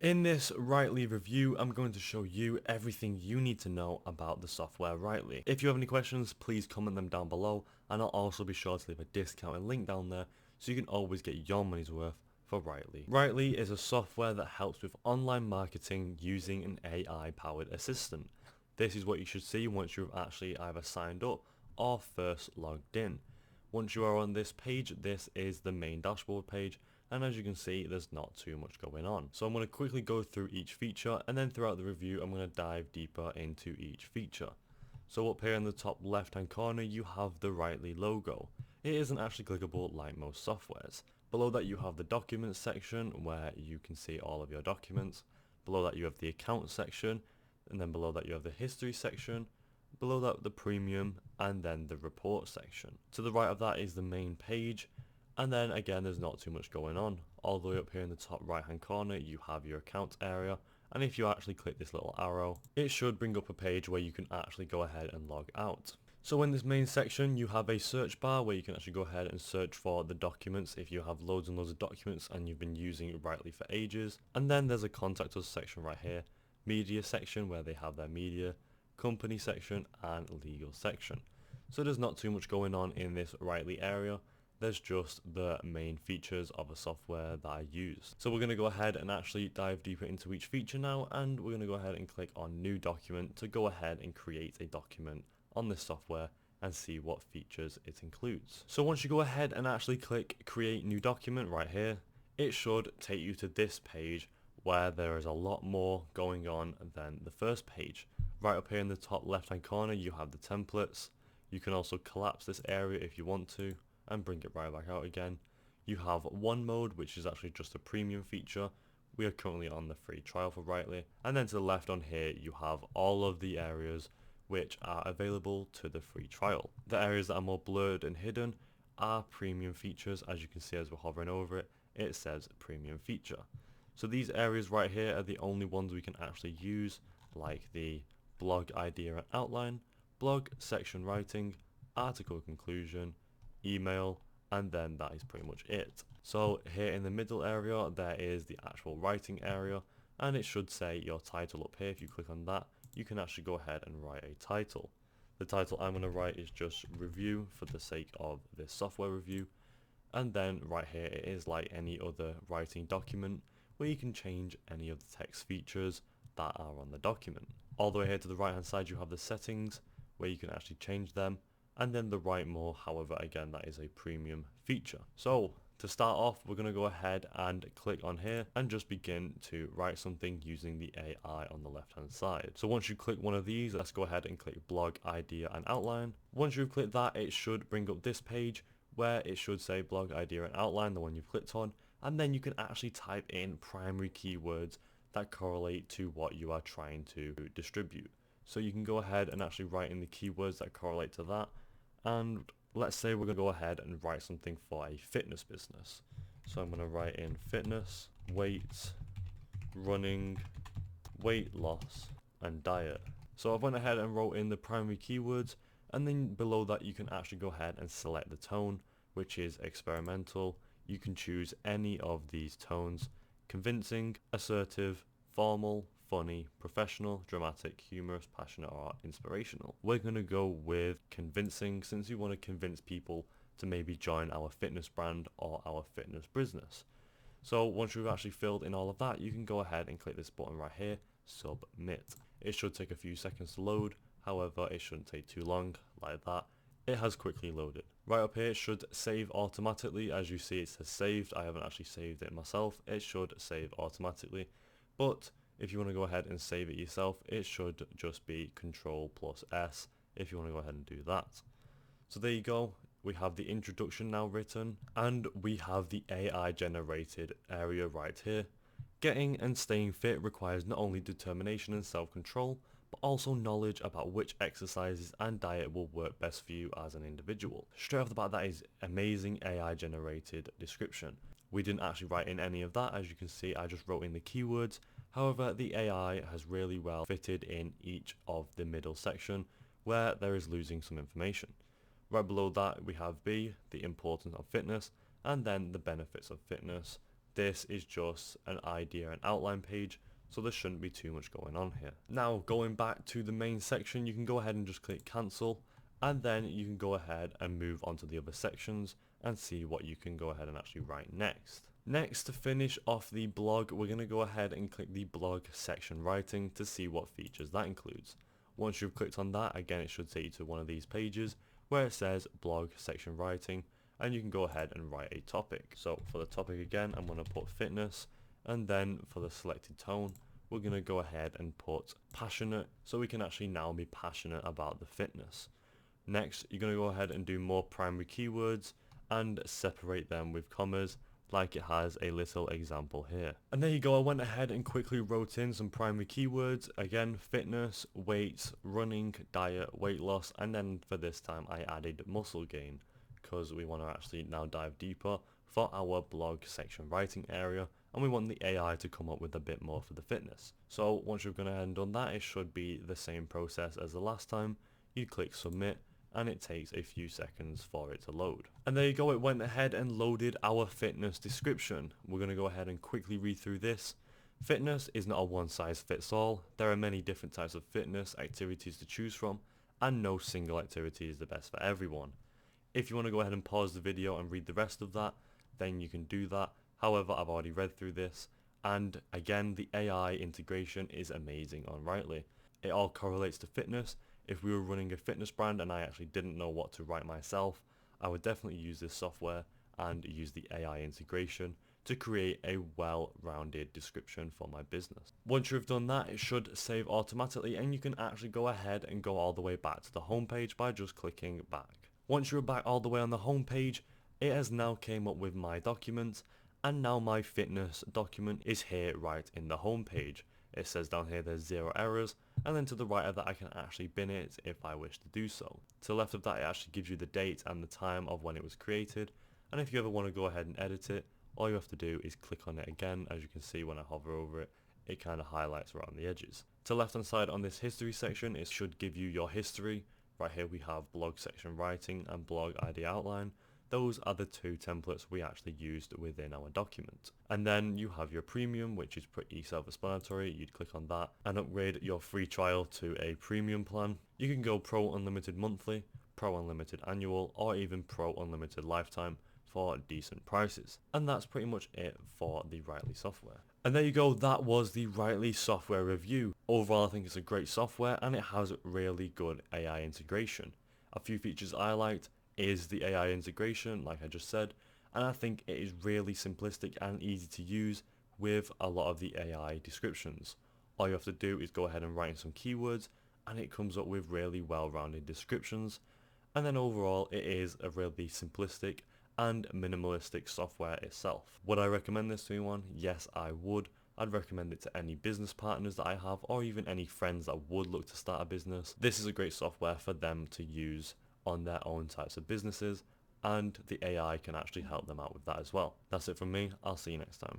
In this Wrytly review, I'm going to show you everything you need to know about the software Wrytly. If you have any questions, please comment them down below, and I'll also be sure to leave a discounted link down there so you can always get your money's worth for Wrytly. Wrytly is a software that helps with online marketing using an AI-powered assistant. This is what you should see once you've actually either signed up or first logged in. Once you are on this page, this is the main dashboard page, and as you can see, there's not too much going on. So I'm going to quickly go through each feature, and then throughout the review I'm going to dive deeper into each feature. So up here in the top left hand corner you have the Wrytly logo. It isn't actually clickable like most softwares. Below that you have the documents section where you can see all of your documents. Below that you have the account section, and then below that you have the history section. Below that the premium, and then the report section. To the right of that is the main page, and then again there's not too much going on. All the way up here in the top right hand corner you have your account area, and if you actually click this little arrow it should bring up a page where you can actually go ahead and log out. So in this main section you have a search bar where you can actually go ahead and search for the documents if you have loads and loads of documents and you've been using Wrytly for ages. And then there's a contact us section right here, media section where they have their media, company section and legal section. So there's not too much going on in this Wrytly area. There's just the main features of a software that I use. So we're going to go ahead and actually dive deeper into each feature now, and we're going to go ahead and click on new document to go ahead and create a document on this software and see what features it includes. So once you go ahead and actually click create new document right here, it should take you to this page where there is a lot more going on than the first page. Right up here in the top left hand corner you have the templates. You can also collapse this area if you want to and bring it right back out again. You have one mode, which is actually just a premium feature. We are currently on the free trial for Wrytly. And then to the left on here you have all of the areas which are available to the free trial. The areas that are more blurred and hidden are premium features. As you can see as we're hovering over it, it says premium feature. So these areas right here are the only ones we can actually use, like the blog idea and outline, blog section writing, article conclusion, email, and then that is pretty much it. So here in the middle area there is the actual writing area, and it should say your title up here. If you click on that you can actually go ahead and write a title. The title I'm going to write is just review for the sake of this software review, and then right here it is like any other writing document where you can change any of the text features that are on the document. All the way here to the right hand side you have the settings where you can actually change them, and then the write more, however again that is a premium feature. So to start off we're going to go ahead and click on here and just begin to write something using the AI on the left hand side. So once you click one of these, let's go ahead and click blog idea and outline. Once you've clicked that it should bring up this page where it should say blog idea and outline, the one you've clicked on, and then you can actually type in primary keywords that correlate to what you are trying to distribute. So you can go ahead and actually write in the keywords that correlate to that, and let's say we're going to go ahead and write something for a fitness business. So I'm going to write in fitness, weights, running, weight loss and diet. So I've went ahead and wrote in the primary keywords, and then below that you can actually go ahead and select the tone, which is experimental. You can choose any of these tones: convincing, assertive, formal, funny, professional, dramatic, humorous, passionate or inspirational. We're going to go with convincing since we want to convince people to maybe join our fitness brand or our fitness business. So once you've actually filled in all of that, you can go ahead and click this button right here, submit. It should take a few seconds to load, however it shouldn't take too long. Like that, it has quickly loaded. Right up here it should save automatically. As you see it says saved. I haven't actually saved it myself. It should save automatically, but if you want to go ahead and save it yourself it should just be Ctrl+S if you want to go ahead and do that. So there you go. We have the introduction now written, and we have the AI generated area right here. Getting and staying fit requires not only determination and self-control, but also knowledge about which exercises and diet will work best for you as an individual. Straight off the bat, that is amazing AI generated description. We didn't actually write in any of that. As you can see, I just wrote in the keywords. However, the AI has really well fitted in each of the middle section where there is losing some information. Right below that we have B, the importance of fitness, and then the benefits of fitness, This is just an idea and outline page, so there shouldn't be too much going on here. Now going back to the main section, you can go ahead and just click cancel, and then you can go ahead and move on to the other sections and see what you can go ahead and actually write next. Next, to finish off the blog, we're going to go ahead and click the blog section writing to see what features that includes. Once you've clicked on that, again it should take you to one of these pages where it says blog section writing, and you can go ahead and write a topic. So for the topic again, I'm going to put fitness, and then for the selected tone, we're going to go ahead and put passionate, so we can actually now be passionate about the fitness. Next, you're going to go ahead and do more primary keywords and separate them with commas, like it has a little example here. And there you go, I went ahead and quickly wrote in some primary keywords. Again, fitness, weights, running, diet, weight loss, and then for this time I added muscle gain, because we want to actually now dive deeper for our blog section writing area, and we want the AI to come up with a bit more for the fitness. So once you've gone ahead and done that, it should be the same process as the last time. You click submit, and it takes a few seconds for it to load. And there you go, it went ahead and loaded our fitness description. We're going to go ahead and quickly read through this. Fitness is not a one size fits all. There are many different types of fitness activities to choose from, and no single activity is the best for everyone. If you want to go ahead and pause the video and read the rest of that, then you can do that. However, I've already read through this, and again, the AI integration is amazing on Wrytly. It all correlates to fitness. If we were running a fitness brand and I actually didn't know what to write myself, I would definitely use this software and use the AI integration to create a well-rounded description for my business. Once you've done that, it should save automatically, and you can actually go ahead and go all the way back to the home page by just clicking back. Once you're back all the way on the home page, it has now came up with my document, and now my fitness document is here right in the home page. It says down here there's 0 errors, and then to the right of that I can actually bin it if I wish to do so. To the left of that, it actually gives you the date and the time of when it was created, and if you ever want to go ahead and edit it, all you have to do is click on it again. As you can see, when I hover over it, it kind of highlights around the edges. To the left hand side on this history section, it should give you your history. Right here we have blog section writing and blog idea outline. Those are the two templates we actually used within our document. And then you have your premium, which is pretty self-explanatory. You'd click on that and upgrade your free trial to a premium plan. You can go pro unlimited monthly, pro unlimited annual, or even pro unlimited lifetime for decent prices. And that's pretty much it for the Wrytly software. And there you go, that was the Wrytly software review. Overall, I think it's a great software and it has really good AI integration. A few features I liked is the AI integration, like I just said, and I think it is really simplistic and easy to use with a lot of the AI descriptions. All you have to do is go ahead and write in some keywords and it comes up with really well-rounded descriptions. And then overall, it is a really simplistic and minimalistic software itself. Would I recommend this to anyone? Yes, I would. I'd recommend it to any business partners that I have, or even any friends that would look to start a business. This is a great software for them to use on their own types of businesses, and the AI can actually help them out with that as well. That's it from me. I'll see you next time.